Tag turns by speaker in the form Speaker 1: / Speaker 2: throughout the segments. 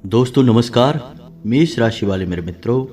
Speaker 1: दोस्तों नमस्कार। मेष राशि वाले मेरे मित्रों,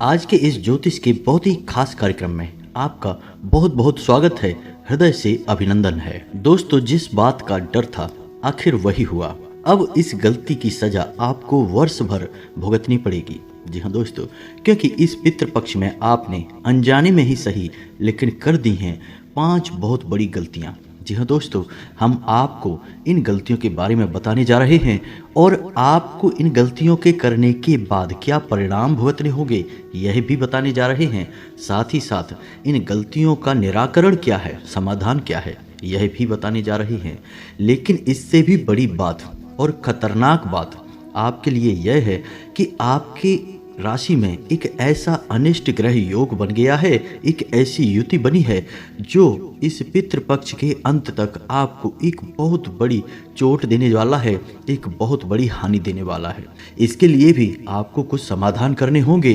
Speaker 1: आज के इस ज्योतिष के बहुत ही खास कार्यक्रम में आपका बहुत बहुत स्वागत है। हृदय से अभिनंदन है। दोस्तों, जिस बात का डर था आखिर वही हुआ। अब इस गलती की सजा आपको वर्ष भर भुगतनी पड़ेगी। जी हाँ दोस्तों, क्योंकि इस पितृपक्ष में आपने अनजाने में ही सही लेकिन कर दी हैं 5 बहुत बड़ी गलतियां। जी हाँ दोस्तों, हम आपको इन गलतियों के बारे में बताने जा रहे हैं और आपको इन गलतियों के करने के बाद क्या परिणाम भुगतने होंगे यह भी बताने जा रहे हैं। साथ ही साथ इन गलतियों का निराकरण क्या है, समाधान क्या है, यह भी बताने जा रहे हैं। लेकिन इससे भी बड़ी बात और खतरनाक बात आपके लिए यह है कि आपकी राशि में एक ऐसा अनिष्ट ग्रह योग बन गया है, एक ऐसी युति बनी है जो इस पितृपक्ष के अंत तक आपको एक बहुत बड़ी चोट देने वाला है, एक बहुत बड़ी हानि देने वाला है। इसके लिए भी आपको कुछ समाधान करने होंगे,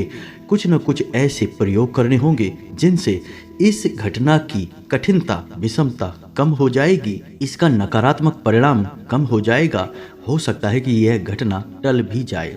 Speaker 1: कुछ न कुछ ऐसे प्रयोग करने होंगे जिनसे इस घटना की कठिनता, विषमता कम हो जाएगी, इसका नकारात्मक परिणाम कम हो जाएगा। हो सकता है कि यह घटना टल भी जाए।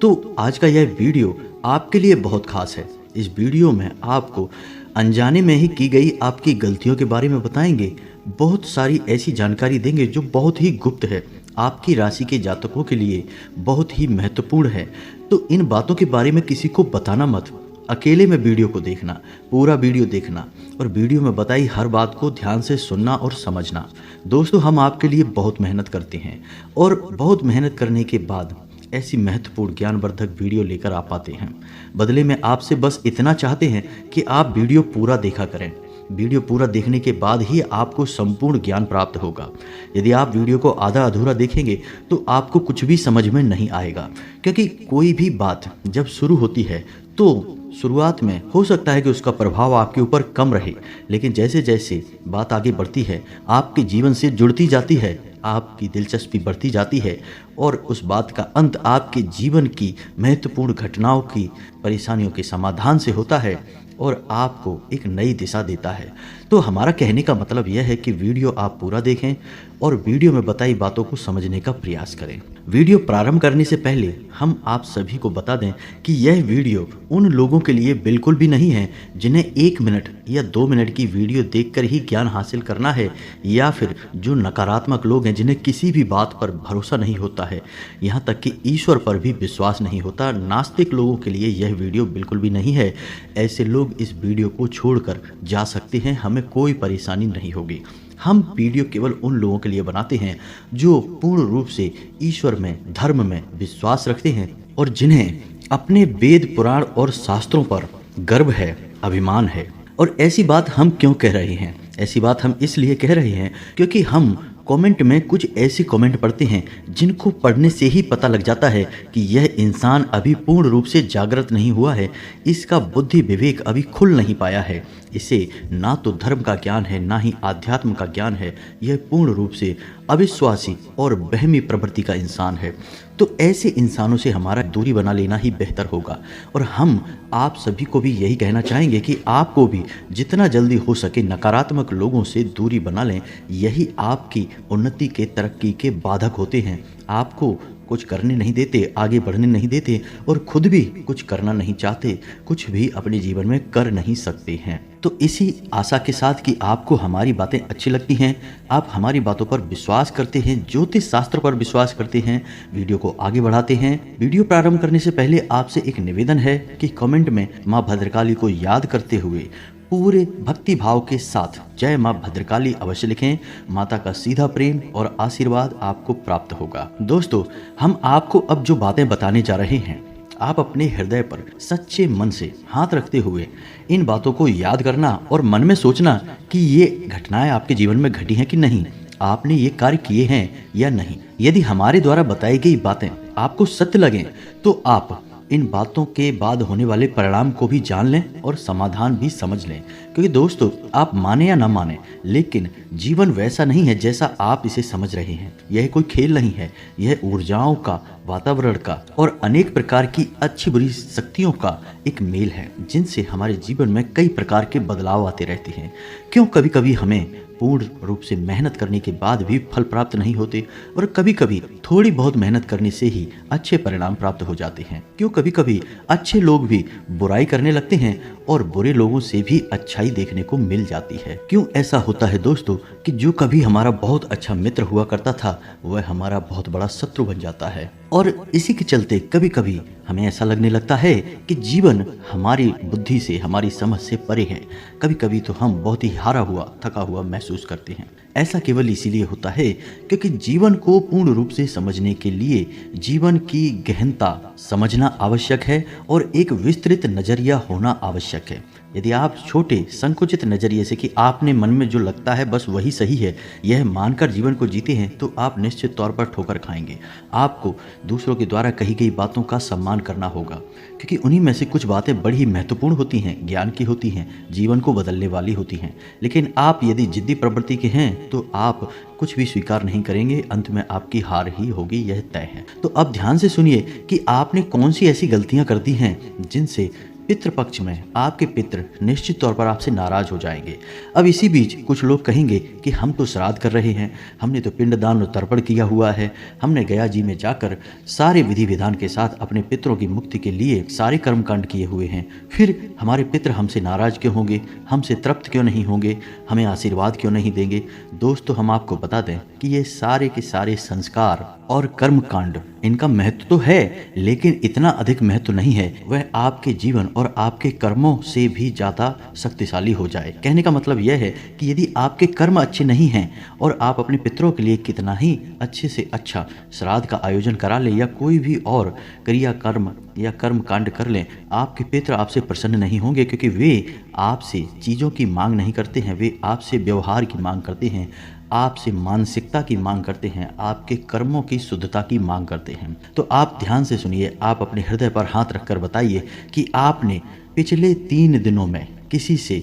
Speaker 1: तो आज का यह वीडियो आपके लिए बहुत खास है। इस वीडियो में आपको अनजाने में ही की गई आपकी गलतियों के बारे में बताएंगे। बहुत सारी ऐसी जानकारी देंगे जो बहुत ही गुप्त है, आपकी राशि के जातकों के लिए बहुत ही महत्वपूर्ण है। तो इन बातों के बारे में किसी को बताना मत। अकेले में वीडियो को देखना, पूरा वीडियो देखना और वीडियो में बताई हर बात को ध्यान से सुनना और समझना। दोस्तों, हम आपके लिए बहुत मेहनत करते हैं और बहुत मेहनत करने के बाद ऐसी महत्वपूर्ण ज्ञानवर्धक वीडियो लेकर आ पाते हैं। बदले में आपसे बस इतना चाहते हैं कि आप वीडियो पूरा देखा करें। वीडियो पूरा देखने के बाद ही आपको संपूर्ण ज्ञान प्राप्त होगा। यदि आप वीडियो को आधा अधूरा देखेंगे तो आपको कुछ भी समझ में नहीं आएगा, क्योंकि कोई भी बात जब शुरू होती है तो शुरुआत में हो सकता है कि उसका प्रभाव आपके ऊपर कम रहे, लेकिन जैसे जैसे बात आगे बढ़ती है, आपके जीवन से जुड़ती जाती है, आपकी दिलचस्पी बढ़ती जाती है और उस बात का अंत आपके जीवन की महत्वपूर्ण घटनाओं की परेशानियों के समाधान से होता है और आपको एक नई दिशा देता है। तो हमारा कहने का मतलब यह है कि वीडियो आप पूरा देखें और वीडियो में बताई बातों को समझने का प्रयास करें। वीडियो प्रारंभ करने से पहले हम आप सभी को बता दें कि यह वीडियो उन लोगों के लिए बिल्कुल भी नहीं है जिन्हें 1 मिनट या 2 मिनट की वीडियो देखकर ही ज्ञान हासिल करना है, या फिर जो नकारात्मक लोग हैं जिन्हें किसी भी बात पर भरोसा नहीं होता है, यहाँ तक कि ईश्वर पर भी विश्वास नहीं होता। नास्तिक लोगों के लिए यह वीडियो बिल्कुल भी नहीं है। ऐसे लोग इस वीडियो को छोड़कर जा सकते हैं, हमें कोई परेशानी नहीं होगी। हम वीडियो केवल उन लोगों के लिए बनाते हैं जो पूर्ण रूप से ईश्वर में, धर्म में विश्वास रखते हैं और जिन्हें अपने वेद, पुराण और शास्त्रों पर गर्व है, अभिमान है। और ऐसी बात हम क्यों कह रहे हैं? ऐसी बात हम इसलिए कह रहे हैं क्योंकि हम कमेंट में कुछ ऐसी कमेंट पढ़ते हैं जिनको पढ़ने से ही पता लग जाता है कि यह इंसान अभी पूर्ण रूप से जागृत नहीं हुआ है, इसका बुद्धि विवेक अभी खुल नहीं पाया है, इसे ना तो धर्म का ज्ञान है ना ही आध्यात्म का ज्ञान है, यह पूर्ण रूप से अविश्वासी और वहमी प्रवृत्ति का इंसान है। तो ऐसे इंसानों से हमारा दूरी बना लेना ही बेहतर होगा। और हम आप सभी को भी यही कहना चाहेंगे कि आपको भी जितना जल्दी हो सके नकारात्मक लोगों से दूरी बना लें। यही आपकी उन्नति के, तरक्की के बाधक होते हैं, आपको कुछ करने नहीं देते, आगे बढ़ने नहीं देते और खुद भी कुछ करना नहीं चाहते, कुछ भी अपने जीवन में कर नहीं सकते हैं। तो इसी आशा के साथ कि आपको हमारी बातें अच्छी लगती हैं, आप हमारी बातों पर विश्वास करते हैं, ज्योतिष शास्त्र पर विश्वास करते हैं, वीडियो को आगे बढ़ाते हैं। वीडियो प्रारंभ करने से पहले आपसे एक निवेदन है कि कमेंट में माँ भद्रकाली को याद करते हुए पूरे भक्ति भाव के साथ जय माँ भद्रकाली अवश्य लिखें। माता का सीधा प्रेम और आशीर्वाद आपको प्राप्त होगा। दोस्तों, हम आपको अब जो बातें बताने जा रहे हैं, आप अपने हृदय पर सच्चे मन से हाथ रखते हुए इन बातों को याद करना और मन में सोचना कि ये घटनाएं आपके जीवन में घटी हैं कि नहीं, आपने ये कार्य किए हैं या नहीं। यदि हमारे द्वारा बताई गई बातें आपको सत्य लगें तो आप इन बातों के बाद होने वाले परिणाम को भी जान लें और समाधान भी समझ लें। क्योंकि दोस्तों, आप माने या ना माने, लेकिन जीवन वैसा नहीं है जैसा आप इसे समझ रहे हैं। यह कोई खेल नहीं है, यह ऊर्जाओं का, वातावरण का और अनेक प्रकार की अच्छी बुरी शक्तियों का एक मेल है, जिनसे हमारे जीवन में कई प्रकार के बदलाव आते रहते हैं। क्यों कभी कभी हमें पूर्ण रूप से मेहनत करने के बाद भी फल प्राप्त नहीं होते, और कभी कभी थोड़ी बहुत मेहनत करने से ही अच्छे परिणाम प्राप्त हो जाते हैं। क्यों कभी कभी अच्छे लोग भी बुराई करने लगते हैं और बुरे लोगों से भी अच्छाई देखने को मिल जाती है। क्यों ऐसा होता है दोस्तों कि जो कभी हमारा बहुत अच्छा मित्र हुआ करता था वह हमारा बहुत बड़ा शत्रु बन जाता है, और इसी के चलते कभी कभी हमें ऐसा लगने लगता है कि जीवन हमारी बुद्धि से, हमारी समझ से परे है। कभी कभी तो हम बहुत ही हारा हुआ, थका हुआ महसूस करते हैं। ऐसा केवल इसीलिए होता है क्योंकि जीवन को पूर्ण रूप से समझने के लिए जीवन की गहनता समझना आवश्यक है और एक विस्तृत नजरिया होना आवश्यक है। यदि आप छोटे संकुचित नजरिए से कि आपने मन में जो लगता है बस वही सही है, यह मानकर जीवन को जीते हैं, तो आप निश्चित तौर पर ठोकर खाएंगे। आपको दूसरों के द्वारा कही गई बातों का सम्मान करना होगा, क्योंकि उन्हीं में से कुछ बातें बड़ी ही महत्वपूर्ण होती हैं, ज्ञान की होती हैं, जीवन को बदलने वाली होती हैं। लेकिन आप यदि जिद्दी प्रवृत्ति के हैं तो आप कुछ भी स्वीकार नहीं करेंगे, अंत में आपकी हार ही होगी, यह तय है। तो अब ध्यान से सुनिए कि आपने कौन सी ऐसी गलतियां कर दी हैं जिनसे पितृपक्ष में आपके पितृ निश्चित तौर पर आपसे नाराज हो जाएंगे। अब इसी बीच कुछ लोग कहेंगे कि हम तो श्राद्ध कर रहे हैं, हमने तो पिंडदान और तर्पण किया हुआ है, हमने गया जी में जाकर सारे विधि विधान के साथ अपने पितरों की मुक्ति के लिए सारे कर्मकांड किए हुए हैं, फिर हमारे पितृ हमसे नाराज क्यों होंगे, हमसे तृप्त क्यों नहीं होंगे, हमें आशीर्वाद क्यों नहीं देंगे। दोस्तों, हम आपको बता दें कि ये सारे के सारे संस्कार और कर्मकांड, इनका महत्व तो है, लेकिन इतना अधिक महत्व नहीं है वह आपके जीवन और आपके कर्मों से भी ज्यादा शक्तिशाली हो जाए। कहने का मतलब यह है कि यदि आपके कर्म अच्छे नहीं हैं और आप अपने पितरों के लिए कितना ही अच्छे से अच्छा श्राद्ध का आयोजन करा लें या कोई भी और क्रिया कर्म या कर्म कांड कर लें, आपके पितृ आपसे प्रसन्न नहीं होंगे, क्योंकि वे आपसे चीज़ों की मांग नहीं करते हैं, वे आपसे व्यवहार की मांग करते हैं, आपसे मानसिकता की मांग करते हैं, आपके कर्मों की शुद्धता की मांग करते हैं। तो आप ध्यान से सुनिए, आप अपने हृदय पर हाथ रखकर बताइए कि आपने पिछले 3 दिनों में किसी से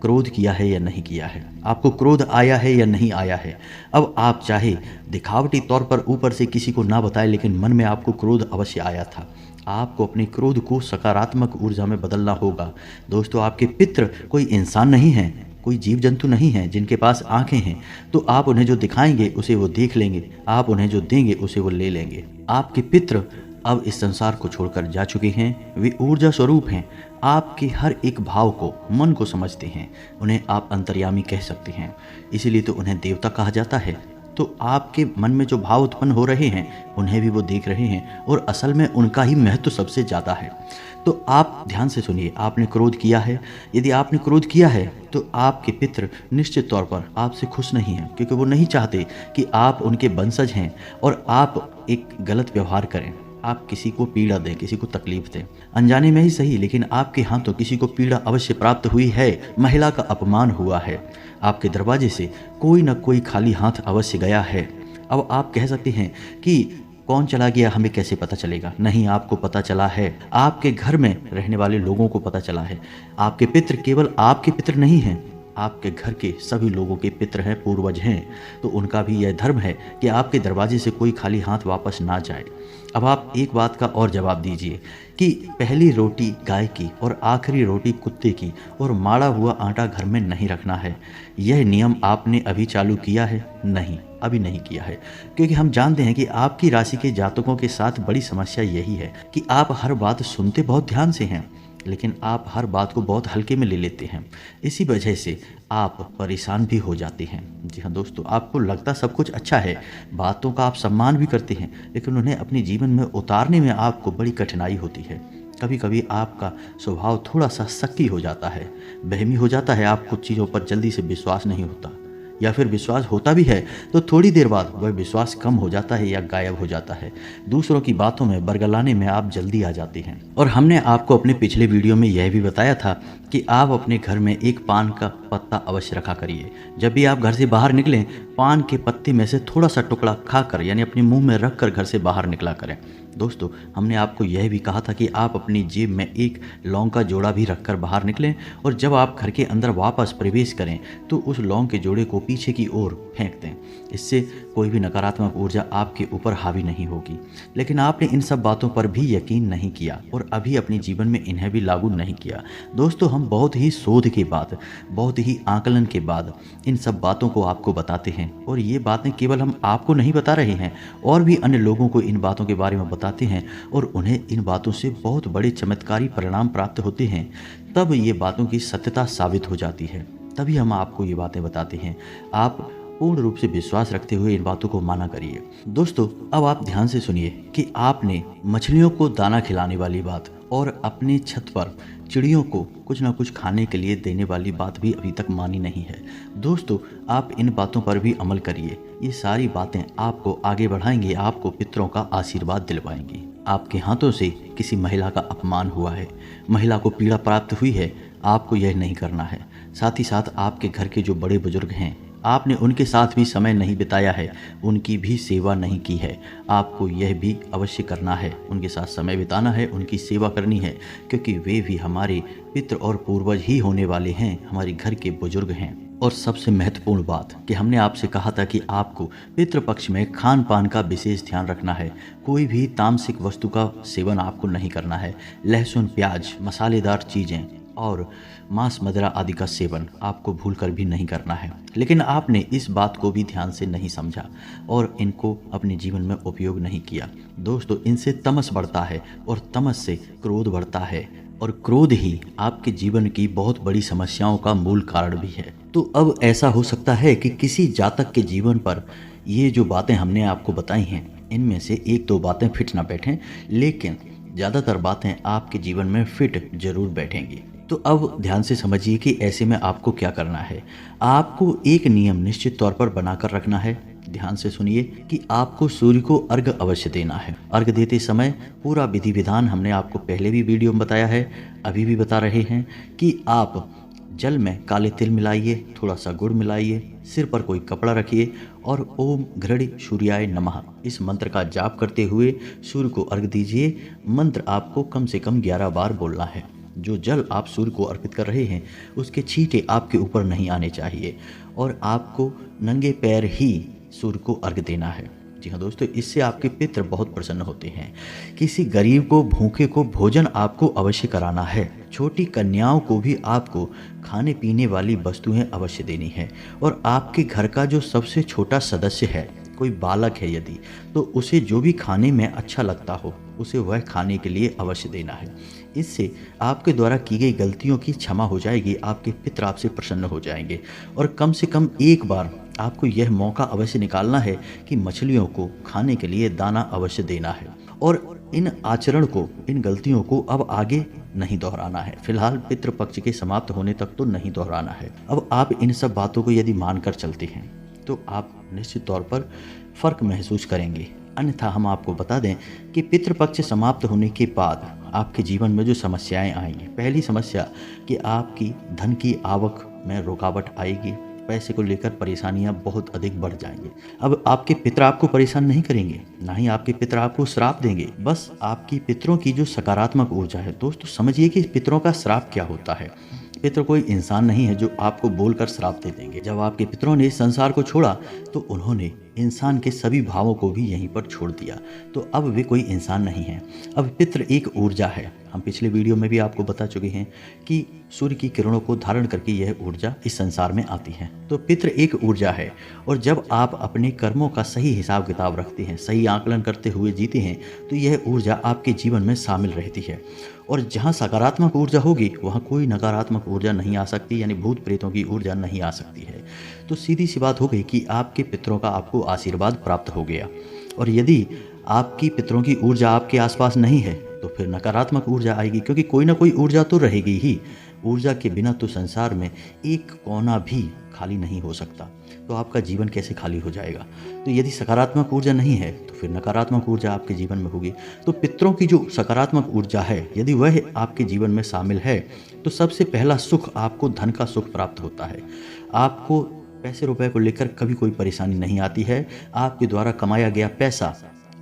Speaker 1: क्रोध किया है या नहीं किया है, आपको क्रोध आया है या नहीं आया है। अब आप चाहे दिखावटी तौर पर ऊपर से किसी को ना बताएं, लेकिन मन में आपको क्रोध अवश्य आया था। आपको अपने क्रोध को सकारात्मक ऊर्जा में बदलना होगा। दोस्तों, आपके पितृ कोई इंसान नहीं है, कोई जीव जंतु नहीं है जिनके पास आंखें हैं, तो आप उन्हें जो दिखाएंगे उसे वो देख लेंगे, आप उन्हें जो देंगे उसे वो ले लेंगे। आपके पितृ अब इस संसार को छोड़कर जा चुके हैं, वे ऊर्जा स्वरूप हैं, आपके हर एक भाव को, मन को समझते हैं, उन्हें आप अंतर्यामी कह सकते हैं, इसीलिए तो उन्हें देवता कहा जाता है। तो आपके मन में जो भाव उत्पन्न हो रहे हैं उन्हें भी वो देख रहे हैं, और असल में उनका ही महत्व सबसे ज़्यादा है। तो आप ध्यान से सुनिए, आपने क्रोध किया है, यदि आपने क्रोध किया है तो आपके पितृ निश्चित तौर पर आपसे खुश नहीं हैं, क्योंकि वो नहीं चाहते कि आप उनके वंशज हैं और आप एक गलत व्यवहार करें, आप किसी को पीड़ा दें, किसी को तकलीफ दें, अनजाने में ही सही, लेकिन आपके हाथों किसी को पीड़ा अवश्य प्राप्त हुई है, महिला का अपमान हुआ है, आपके दरवाजे से कोई ना कोई खाली हाथ अवश्य गया है। अब आप कह सकते हैं कि कौन चला गया, हमें कैसे पता चलेगा? नहीं, आपको पता चला है, आपके घर में रहने वाले लोगों को पता चला है। आपके पितृ केवल आपके पितृ नहीं हैं, आपके घर के सभी लोगों के पितृ हैं, पूर्वज हैं, तो उनका भी यह धर्म है कि आपके दरवाजे से कोई खाली हाथ वापस ना जाए। अब आप एक बात का और जवाब दीजिए कि पहली रोटी गाय की और आखिरी रोटी कुत्ते की और माड़ा हुआ आटा घर में नहीं रखना है। यह नियम आपने अभी चालू किया है? नहीं, अभी नहीं किया है, क्योंकि हम जानते हैं कि आपकी राशि के जातकों के साथ बड़ी समस्या यही है कि आप हर बात सुनते बहुत ध्यान से हैं, लेकिन आप हर बात को बहुत हल्के में ले लेते हैं। इसी वजह से आप परेशान भी हो जाते हैं। जी हाँ दोस्तों, आपको लगता सब कुछ अच्छा है, बातों का आप सम्मान भी करते हैं, लेकिन उन्हें अपने जीवन में उतारने में आपको बड़ी कठिनाई होती है। कभी कभी आपका स्वभाव थोड़ा सा शक्की हो जाता है, बहमी हो जाता है, आप कुछ चीज़ों पर जल्दी से विश्वास नहीं होता, या फिर विश्वास होता भी है तो थोड़ी देर बाद वह विश्वास कम हो जाता है या गायब हो जाता है। दूसरों की बातों में बरगलाने में आप जल्दी आ जाते हैं। और हमने आपको अपने पिछले वीडियो में यह भी बताया था कि आप अपने घर में एक पान का पत्ता अवश्य रखा करिए। जब भी आप घर से बाहर निकलें पान के पत्ते में से थोड़ा सा टुकड़ा खाकर यानी अपने मुंह में रखकर घर से बाहर निकला करें। दोस्तों, हमने आपको यह भी कहा था कि आप अपनी जेब में एक लौंग का जोड़ा भी रखकर बाहर निकलें और जब आप घर के अंदर वापस प्रवेश करें तो उस लौंग के जोड़े को पीछे की ओर फेंक दें। इससे कोई भी नकारात्मक ऊर्जा आपके ऊपर हावी नहीं होगी। लेकिन आपने इन सब बातों पर भी यकीन नहीं किया और अभी अपने जीवन में इन्हें भी लागू नहीं किया। दोस्तों, हम बहुत ही शोध के बाद, बहुत ही आकलन के बाद इन सब बातों को आपको बताते हैं और ये बातें केवल हम आपको नहीं बता रहे हैं और भी अन्य लोगों को इन बातों के बारे में बताते हैं और उन्हें इन बातों से बहुत बड़े चमत्कारी परिणाम प्राप्त होते हैं। तब ये बातों की सत्यता साबित हो जाती है, तभी हम आपको ये बातें बताते हैं। आप पूर्ण रूप से विश्वास रखते हुए इन बातों को माना करिए। दोस्तों, अब आप ध्यान से सुनिए कि आपने मछलियों को दाना खिलाने वाली बात और अपनी छत पर चिड़ियों को कुछ ना कुछ खाने के लिए देने वाली बात भी अभी तक मानी नहीं है। दोस्तों, आप इन बातों पर भी अमल करिए। ये सारी बातें आपको आगे बढ़ाएंगे, आपको पितरों का आशीर्वाद दिलवाएंगी। आपके हाथों से किसी महिला का अपमान हुआ है, महिला को पीड़ा प्राप्त हुई है, आपको यह नहीं करना है। साथ ही साथ आपके घर के जो बड़े बुजुर्ग हैं, आपने उनके साथ भी समय नहीं बिताया है, उनकी भी सेवा नहीं की है। आपको यह भी अवश्य करना है, उनके साथ समय बिताना है, उनकी सेवा करनी है, क्योंकि वे भी हमारे पितृ और पूर्वज ही होने वाले हैं, हमारे घर के बुजुर्ग हैं। और सबसे महत्वपूर्ण बात कि हमने आपसे कहा था कि आपको पितृपक्ष में खान पान का विशेष ध्यान रखना है। कोई भी तामसिक वस्तु का सेवन आपको नहीं करना है। लहसुन, प्याज, मसालेदार चीज़ें और मांस, मदिरा आदि का सेवन आपको भूलकर भी नहीं करना है। लेकिन आपने इस बात को भी ध्यान से नहीं समझा और इनको अपने जीवन में उपयोग नहीं किया। दोस्तों, इनसे तमस बढ़ता है और तमस से क्रोध बढ़ता है और क्रोध ही आपके जीवन की बहुत बड़ी समस्याओं का मूल कारण भी है। तो अब ऐसा हो सकता है कि किसी जातक के जीवन पर ये जो बातें हमने आपको बताई हैं, इनमें से एक दो बातें फिट ना बैठें, लेकिन ज़्यादातर बातें आपके जीवन में फिट जरूर बैठेंगी। तो अब ध्यान से समझिए कि ऐसे में आपको क्या करना है। आपको एक नियम निश्चित तौर पर बनाकर रखना है। ध्यान से सुनिए कि आपको सूर्य को अर्घ्य अवश्य देना है। अर्घ्य देते समय पूरा विधि विधान हमने आपको पहले भी वीडियो में बताया है, अभी भी बता रहे हैं कि आप जल में काले तिल मिलाइए, थोड़ा सा गुड़ मिलाइए, सिर पर कोई कपड़ा रखिए और ओम घृणी सूर्याय नमः इस मंत्र का जाप करते हुए सूर्य को अर्घ्य दीजिए। मंत्र आपको कम से कम 11 बार बोलना है। जो जल आप सूर्य को अर्पित कर रहे हैं उसके छींटे आपके ऊपर नहीं आने चाहिए और आपको नंगे पैर ही सूर्य को अर्घ्य देना है। जी हाँ दोस्तों, इससे आपके पितृ बहुत प्रसन्न होते हैं। किसी गरीब को, भूखे को भोजन आपको अवश्य कराना है। छोटी कन्याओं को भी आपको खाने पीने वाली वस्तुएं अवश्य देनी है और आपके घर का जो सबसे छोटा सदस्य है, कोई बालक है यदि, तो उसे जो भी खाने में अच्छा लगता हो उसे वह खाने के लिए अवश्य देना है। इससे आपके द्वारा की गई गलतियों की क्षमा हो जाएगी, आपके पितृ आपसे प्रसन्न हो जाएंगे। और कम से कम एक बार आपको यह मौका अवश्य निकालना है कि मछलियों को खाने के लिए दाना अवश्य देना है और इन आचरण को, इन गलतियों को अब आगे नहीं दोहराना है। फिलहाल पितृपक्ष के समाप्त होने तक तो नहीं दोहराना है। अब आप इन सब बातों को यदि मानकर चलते हैं तो आप निश्चित तौर पर फर्क महसूस करेंगे। अन्यथा हम आपको बता दें कि पितृपक्ष समाप्त होने के बाद आपके जीवन में जो समस्याएं आएंगी, पहली समस्या कि आपकी धन की आवक में रुकावट आएगी, पैसे को लेकर परेशानियां बहुत अधिक बढ़ जाएंगी। अब आपके पितर आपको परेशान नहीं करेंगे, ना ही आपके पितर आपको श्राप देंगे, बस आपकी पितरों की जो सकारात्मक ऊर्जा है। दोस्तों समझिए कि पितरों का श्राप क्या होता है। पितर कोई इंसान नहीं है जो आपको बोलकर श्राप दे देंगे। जब आपके पितरों ने संसार को छोड़ा तो उन्होंने इंसान के सभी भावों को भी यहीं पर छोड़ दिया, तो अब वे कोई इंसान नहीं है। अब पितृ एक ऊर्जा है। हम पिछले वीडियो में भी आपको बता चुके हैं कि सूर्य की किरणों को धारण करके यह ऊर्जा इस संसार में आती है। तो पितृ एक ऊर्जा है और जब आप अपने कर्मों का सही हिसाब किताब रखते हैं, सही आकलन करते हुए जीते हैं, तो यह ऊर्जा आपके जीवन में शामिल रहती है। और जहाँ सकारात्मक ऊर्जा होगी वहाँ कोई नकारात्मक ऊर्जा नहीं आ सकती, यानी भूत प्रेतों की ऊर्जा नहीं आ सकती है। तो सीधी सी बात हो गई कि आपके पितरों का आपको आशीर्वाद प्राप्त हो गया। और यदि आपकी पितरों की ऊर्जा आपके आसपास नहीं है तो फिर नकारात्मक ऊर्जा आएगी, क्योंकि कोई ना कोई ऊर्जा तो रहेगी ही। ऊर्जा के बिना तो संसार में एक कोना भी खाली नहीं हो सकता, तो आपका जीवन कैसे खाली हो जाएगा। तो यदि सकारात्मक ऊर्जा नहीं है तो फिर नकारात्मक ऊर्जा आपके जीवन में होगी। तो पितरों की जो सकारात्मक ऊर्जा है यदि वह आपके जीवन में शामिल है तो सबसे पहला सुख आपको धन का सुख प्राप्त होता है। आपको पैसे रुपए को लेकर कभी कोई परेशानी नहीं आती है। आपके द्वारा कमाया गया पैसा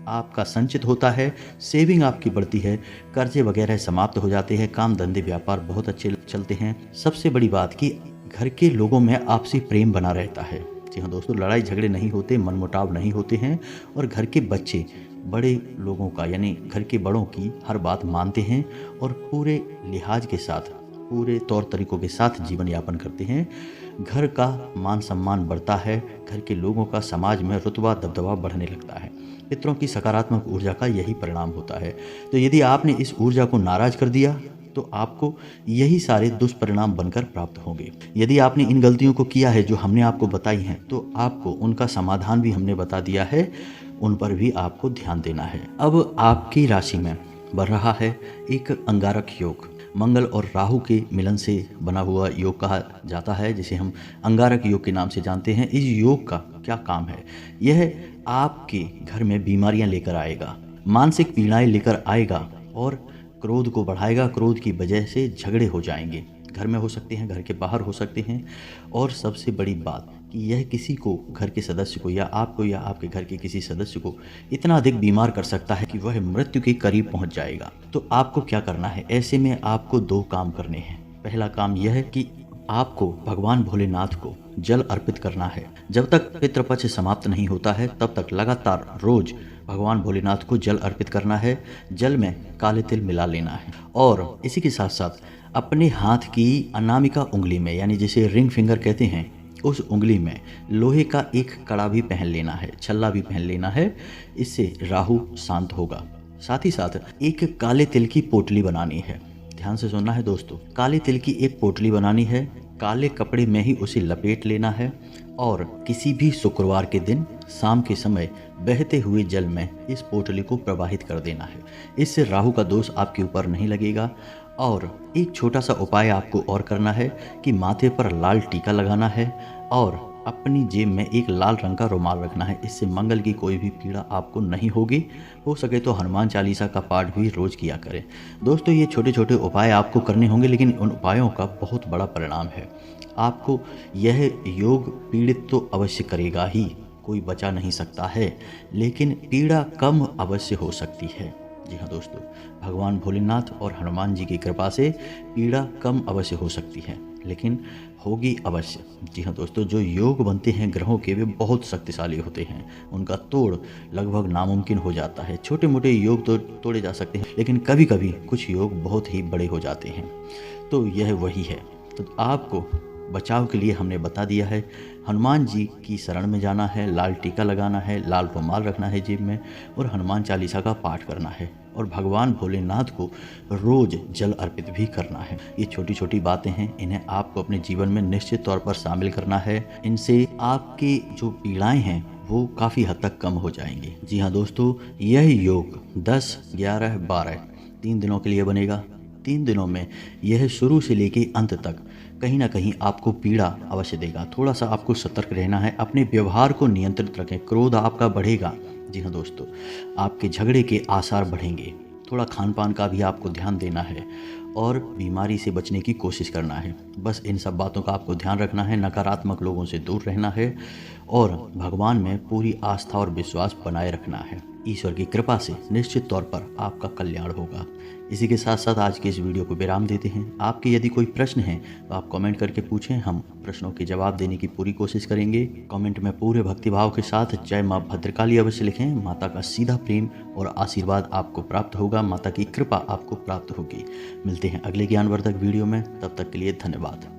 Speaker 1: आपका संचित होता है, सेविंग आपकी बढ़ती है, कर्जे वगैरह समाप्त हो जाते हैं, काम धंधे व्यापार बहुत अच्छे चलते हैं। सबसे बड़ी बात कि घर के लोगों में आपसी प्रेम बना रहता है। जी हाँ दोस्तों, लड़ाई झगड़े नहीं होते, मनमुटाव नहीं होते हैं और घर के बच्चे बड़े लोगों का यानी घर के बड़ों की हर बात मानते हैं और पूरे लिहाज के साथ, पूरे तौर तरीकों के साथ जीवन यापन करते हैं। घर का मान सम्मान बढ़ता है, घर के लोगों का समाज में रुतबा दबदबा बढ़ने लगता है। पितरों की सकारात्मक ऊर्जा का यही परिणाम होता है। तो यदि आपने इस ऊर्जा को नाराज कर दिया तो आपको यही सारे दुष्परिणाम बनकर प्राप्त होंगे। यदि आपने इन गलतियों को किया है जो हमने आपको बताई हैं, तो आपको उनका समाधान भी हमने बता दिया है, उन पर भी आपको ध्यान देना है। अब आपकी राशि में बन रहा है एक अंगारक योग। मंगल और राहु के मिलन से बना हुआ योग कहा जाता है, जिसे हम अंगारक योग के नाम से जानते हैं। इस योग का क्या काम है? यह आपके घर में बीमारियां लेकर आएगा, मानसिक पीड़ाएं लेकर आएगा और क्रोध को बढ़ाएगा। क्रोध की वजह से झगड़े हो जाएंगे, घर में हो सकते हैं, घर के बाहर हो सकते हैं। और सबसे बड़ी बात कि यह किसी को, घर के सदस्य को या आपको या आपके घर के किसी सदस्य को इतना अधिक बीमार कर सकता है कि वह मृत्यु के करीब पहुंच जाएगा। तो आपको क्या करना है? ऐसे में आपको 2 काम करने हैं। पहला काम यह है कि आपको भगवान भोलेनाथ को जल अर्पित करना है। जब तक पितृपक्ष समाप्त नहीं होता है तब तक लगातार रोज भगवान भोलेनाथ को जल अर्पित करना है। जल में काले तिल मिला लेना है और इसी के साथ साथ अपने हाथ की अनामिका उंगली में, यानी जिसे रिंग फिंगर कहते हैं, उस उंगली में लोहे का एक कड़ा भी पहन लेना है, छल्ला भी पहन लेना है। इससे राहु शांत होगा। साथ ही साथ एक काले तिल की पोटली बनानी है। ध्यान से सुनना है दोस्तों, काले तिल की एक पोटली बनानी है, काले कपड़े में ही उसे लपेट लेना है और किसी भी शुक्रवार के दिन शाम के समय बहते हुए जल में इस पोटली को प्रवाहित कर देना है। इससे राहु का दोष आपके ऊपर नहीं लगेगा। और एक छोटा सा उपाय आपको और करना है कि माथे पर लाल टीका लगाना है और अपनी जेब में एक लाल रंग का रुमाल रखना है। इससे मंगल की कोई भी पीड़ा आपको नहीं होगी। हो सके तो हनुमान चालीसा का पाठ भी रोज किया करें। दोस्तों, ये छोटे छोटे उपाय आपको करने होंगे, लेकिन उन उपायों का बहुत बड़ा परिणाम है। आपको यह योग पीड़ित तो अवश्य करेगा ही, कोई बचा नहीं सकता है, लेकिन पीड़ा कम अवश्य हो सकती है। जी हाँ दोस्तों, भगवान भोलेनाथ और हनुमान जी की कृपा से पीड़ा कम अवश्य हो सकती है, लेकिन होगी अवश्य। जी हाँ दोस्तों, जो योग बनते हैं ग्रहों के, वे बहुत शक्तिशाली होते हैं। उनका तोड़ लगभग नामुमकिन हो जाता है। छोटे मोटे योग तो तोड़े जा सकते हैं, लेकिन कभी कभी कुछ योग बहुत ही बड़े हो जाते हैं। तो यह वही है। तो आपको बचाव के लिए हमने बता दिया है, हनुमान जी की शरण में जाना है, लाल टीका लगाना है, लाल रुमाल रखना है जेब में और हनुमान चालीसा का पाठ करना है और भगवान भोलेनाथ को रोज जल अर्पित भी करना है। ये छोटी छोटी बातें हैं, इन्हें आपको अपने जीवन में निश्चित तौर पर शामिल करना है। इनसे आपकी जो पीड़ाएं हैं वो काफ़ी हद तक कम हो जाएंगी। जी हाँ दोस्तों, यह योग 10, 11, 12 3 दिनों के लिए बनेगा। 3 दिनों में यह शुरू से लेके अंत तक कहीं ना कहीं आपको पीड़ा अवश्य देगा। थोड़ा सा आपको सतर्क रहना है, अपने व्यवहार को नियंत्रित रखें। क्रोध आपका बढ़ेगा। जी हाँ दोस्तों, आपके झगड़े के आसार बढ़ेंगे। थोड़ा खान पान का भी आपको ध्यान देना है और बीमारी से बचने की कोशिश करना है। बस इन सब बातों का आपको ध्यान रखना है, नकारात्मक लोगों से दूर रहना है और भगवान में पूरी आस्था और विश्वास बनाए रखना है। ईश्वर की कृपा से निश्चित तौर पर आपका कल्याण होगा। इसी के साथ साथ आज के इस वीडियो को विराम देते हैं। आपके यदि कोई प्रश्न है तो आप कमेंट करके पूछें, हम प्रश्नों के जवाब देने की पूरी कोशिश करेंगे। कमेंट में पूरे भक्तिभाव के साथ जय माँ भद्रकाली अवश्य लिखें। माता का सीधा प्रेम और आशीर्वाद आपको प्राप्त होगा, माता की कृपा आपको प्राप्त होगी। मिलते हैं अगले ज्ञानवर्धक वीडियो में, तब तक के लिए धन्यवाद।